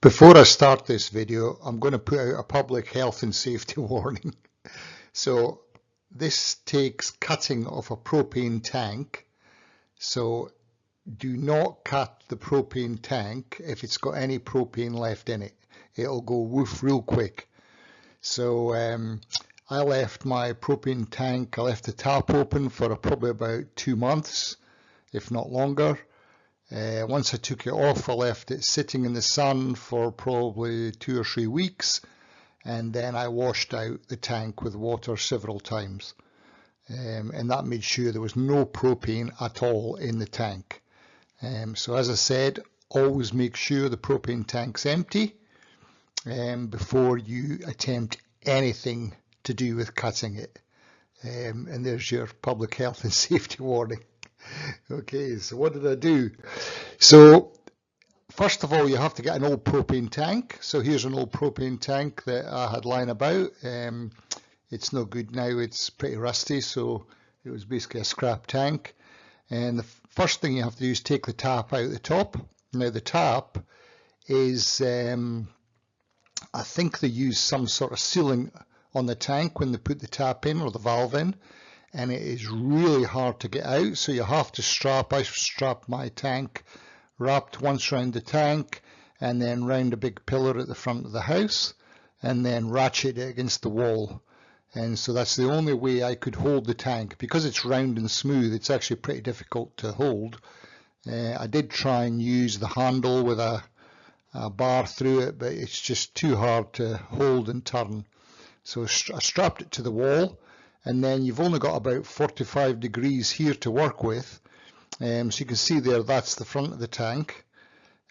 Before I start this video, I'm going to put out a public health and safety warning. So this takes cutting of a propane tank. So do not cut the propane tank if it's got any propane left in it. It'll go woof real quick. So I left my propane tank, I left the tap open for probably about 2 months, if not longer. Once I took it off, I left it sitting in the sun for probably 2 or 3 weeks, and then I washed out the tank with water several times, and that made sure there was no propane at all in the tank. So as I said, always make sure the propane tank's empty before you attempt anything to do with cutting it. And there's your public health and safety warning. Okay, so what did I do? So first of all, you have to get an old propane tank. So here's an old propane tank that I had lying about. It's no good now, it's pretty rusty, so it was basically a scrap tank. And the first thing you have to do is take the tap out the top. Now the tap is, I think they use some sort of sealing on the tank when they put the tap in or the valve in, and it is really hard to get out, so you have to I strapped my tank, wrapped once around the tank and then round a big pillar at the front of the house, and then ratchet it against the wall. And so that's the only way I could hold the tank. Because it's round and smooth, it's actually pretty difficult to hold. I did try and use the handle with a bar through it, but it's just too hard to hold and turn. So I strapped it to the wall, and then you've only got about 45 degrees here to work with. So you can see there, that's the front of the tank.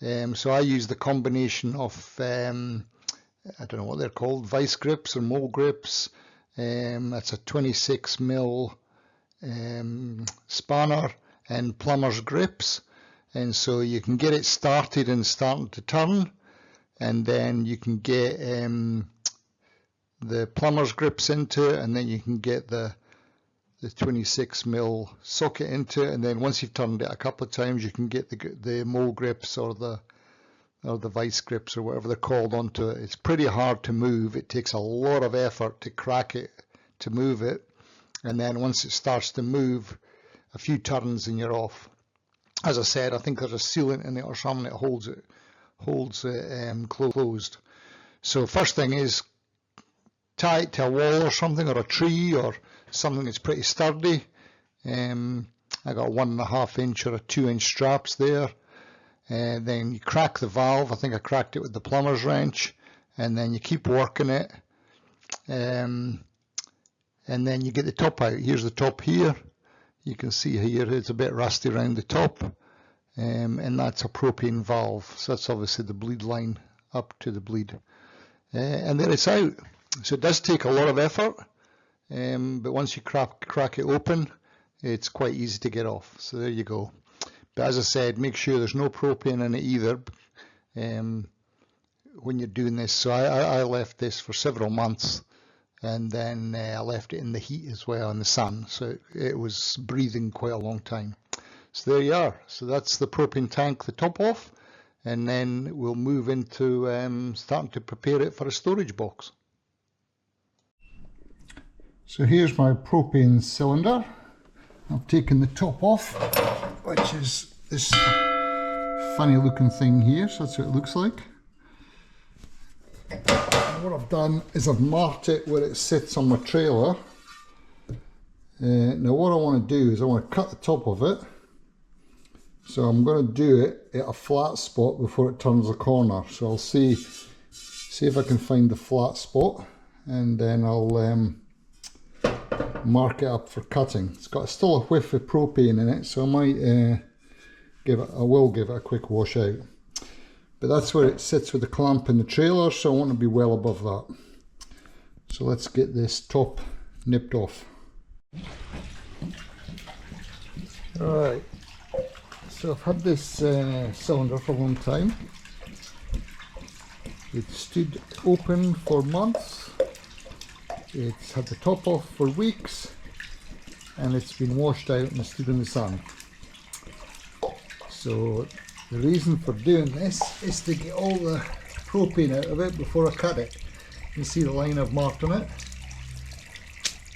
So I use the combination of, I don't know what they're called, vice grips or mole grips. That's a 26mm spanner and plumber's grips. And so you can get it started and starting to turn, and then you can get the plumber's grips into it, and then you can get the 26mm socket into it, and then once you've turned it a couple of times, you can get the mole grips or the vice grips or whatever they're called onto it. It's pretty hard to move. It takes a lot of effort to crack it, to move it, and then once it starts to move, a few turns and you're off. As I said, I think there's a sealant in it or something that holds it closed. So first thing is tie it to a wall or something, or a tree or something that's pretty sturdy. I got 1.5 inch or a 2 inch straps there. Then you crack the valve. I think I cracked it with the plumber's wrench, and then you keep working it, and then you get the top out. Here's the top here. You can see here it's a bit rusty around the top, and that's a propane valve. So that's obviously the bleed line up to the bleed, and there it's out. So it does take a lot of effort, but once you crack it open, it's quite easy to get off. So there you go. But as I said, make sure there's no propane in it either when you're doing this. So I left this for several months, and then I left it in the heat as well, in the sun. So it was breathing quite a long time. So there you are. So that's the propane tank, the top off, and then we'll move into starting to prepare it for a storage box. So here's my propane cylinder. I've taken the top off, which is this funny looking thing here, so that's what it looks like. And what I've done is I've marked it where it sits on my trailer. Now what I want to do is I want to cut the top of it. So I'm going to do it at a flat spot before it turns the corner. So I'll see if I can find the flat spot, and then I'll mark it up for cutting. It's got still a whiff of propane in it, so I might will give it a quick wash out. But that's where it sits with the clamp in the trailer, so I want to be well above that. So let's get this top nipped off. Alright, so I've had this cylinder for a long time. It stood open for months. It's had the top off for weeks, and it's been washed out and stood in the sun. So the reason for doing this is to get all the propane out of it before I cut it. You see the line I've marked on it.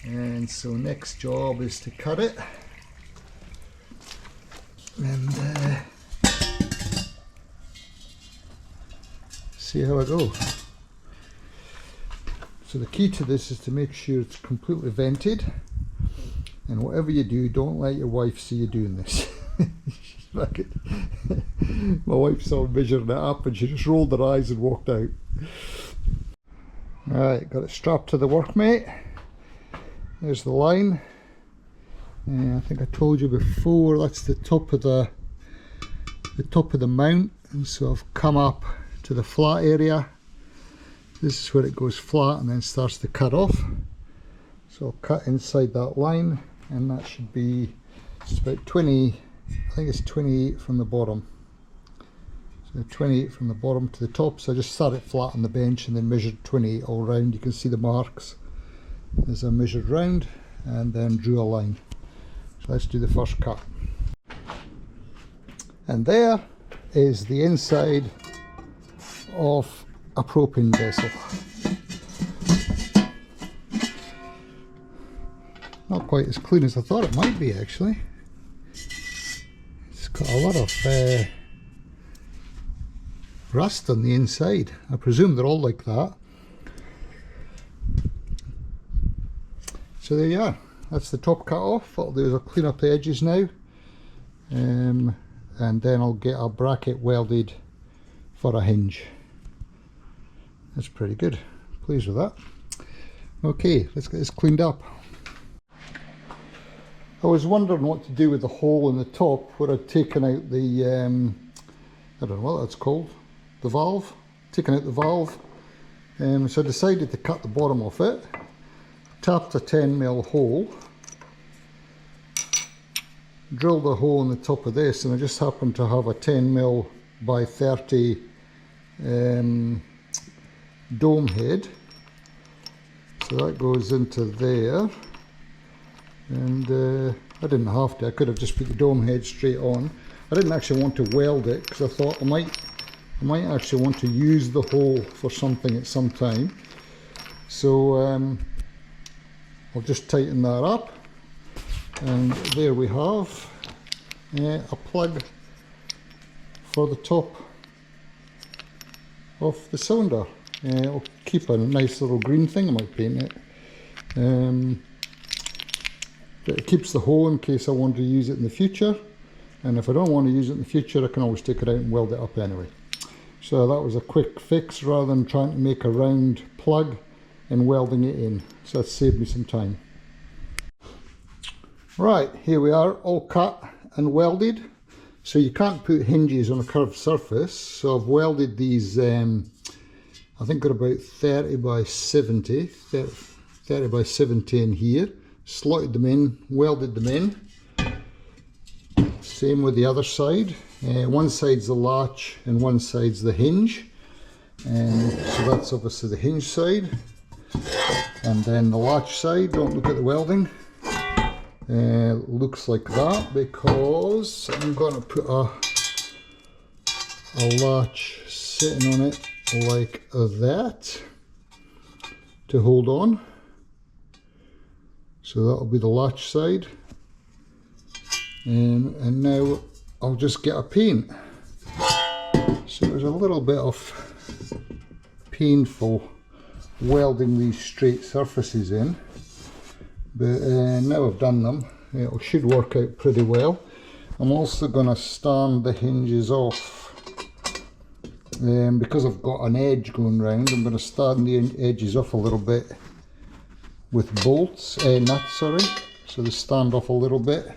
And so next job is to cut it. And see how I go. So the key to this is to make sure it's completely vented, and whatever you do, don't let your wife see you doing this. My wife saw me measuring it up and she just rolled her eyes and walked out. Alright, got it strapped to the workmate. There's the line. I think I told you before, that's the top of the mount, and so I've come up to the flat area. This is where it goes flat and then starts to cut off. So I'll cut inside that line, and that should be just about 20, I think it's 28 from the bottom. So 28 from the bottom to the top. So I just started flat on the bench and then measured 28 all round. You can see the marks as I measured round and then drew a line. So let's do the first cut. And there is the inside of a propane vessel. Not quite as clean as I thought it might be, actually. It's got a lot of rust on the inside. I presume they're all like that. So there you are. That's the top cut off. What I'll do is I'll clean up the edges now, and then I'll get a bracket welded for a hinge. That's pretty good. Pleased with that. Okay, let's get this cleaned up. I was wondering what to do with the hole in the top where I'd taken out the, I don't know what that's called, the valve, taken out the valve. So I decided to cut the bottom off it, tapped a 10mm hole, drilled a hole in the top of this, and I just happened to have a 10mm by 30 dome head. So that goes into there. And I didn't have to, I could have just put the dome head straight on. I didn't actually want to weld it because I thought I might actually want to use the hole for something at some time. So I'll just tighten that up, and there we have a plug for the top of the cylinder. I'll keep a nice little green thing, I might paint it. It keeps the hole in case I want to use it in the future, and if I don't want to use it in the future, I can always take it out and weld it up anyway. So that was a quick fix rather than trying to make a round plug and welding it in, so that saved me some time. Right, here we are, all cut and welded. So you can't put hinges on a curved surface, so I've welded these, I think they're about 30 by 70 in here. Slotted them in, welded them in. Same with the other side. One side's the latch and one side's the hinge. And so that's obviously the hinge side. And then the latch side, don't look at the welding. Looks like that because I'm going to put a latch sitting on it like that to hold on. So that'll be the latch side, and now I'll just get a paint. So there's a little bit of painful welding these straight surfaces in, but now I've done them, it should work out pretty well. I'm also going to stand the hinges off, because I've got an edge going round. I'm going to stand the edges off a little bit with bolts, nuts, sorry, so they stand off a little bit,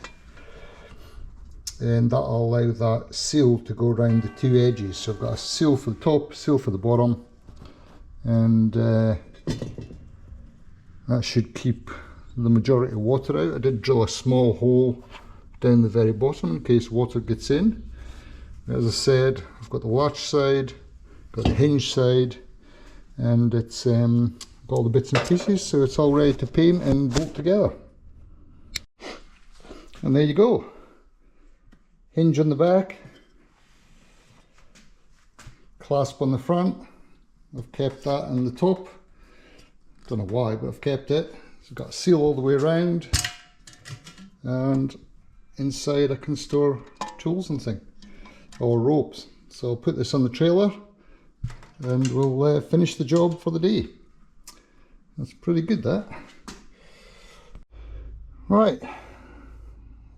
and that'll allow that seal to go around the two edges. So I've got a seal for the top, seal for the bottom, and that should keep the majority of water out. I did drill a small hole down the very bottom in case water gets in. As I said, I've got the latch side, got the hinge side, and it's all the bits and pieces, so it's all ready to paint and bolt together. And there you go. Hinge on the back, clasp on the front, I've kept that on the top. Don't know why, but I've kept it. It's got a seal all the way around, and inside I can store tools and things, or ropes. So I'll put this on the trailer and we'll finish the job for the day. That's pretty good, that. Right,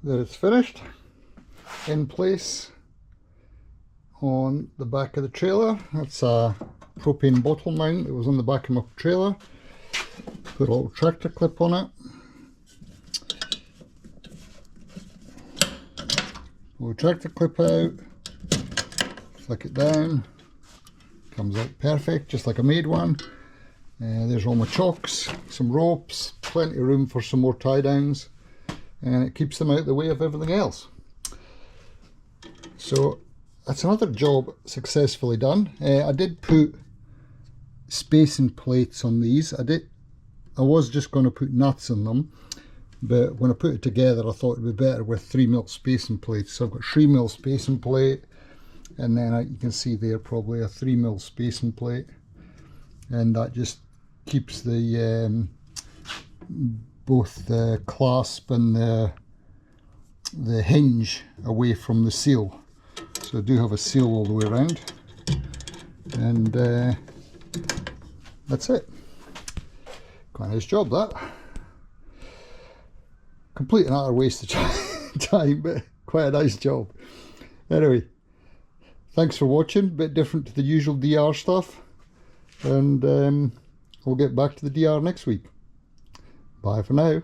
there it's finished, in place on the back of the trailer. That's a propane bottle mount that was on the back of my trailer. Put a little tractor clip on it. Pull the tractor clip out, flick it down, comes out perfect, just like I made one. There's all my chocks, some ropes, plenty of room for some more tie downs, and it keeps them out of the way of everything else. So that's another job successfully done. I did put spacing plates on these. I was just going to put nuts in them, but when I put it together I thought it would be better with 3mm spacing plates. So I've got 3mm spacing plate, and then you can see there probably a 3mm spacing plate, and that just keeps the both the clasp and the hinge away from the seal. So I do have a seal all the way around, and that's it. Quite a nice job, that. Complete and utter waste of time, but quite a nice job. Anyway, thanks for watching. Bit different to the usual DR stuff, and we'll get back to the DR next week. Bye for now.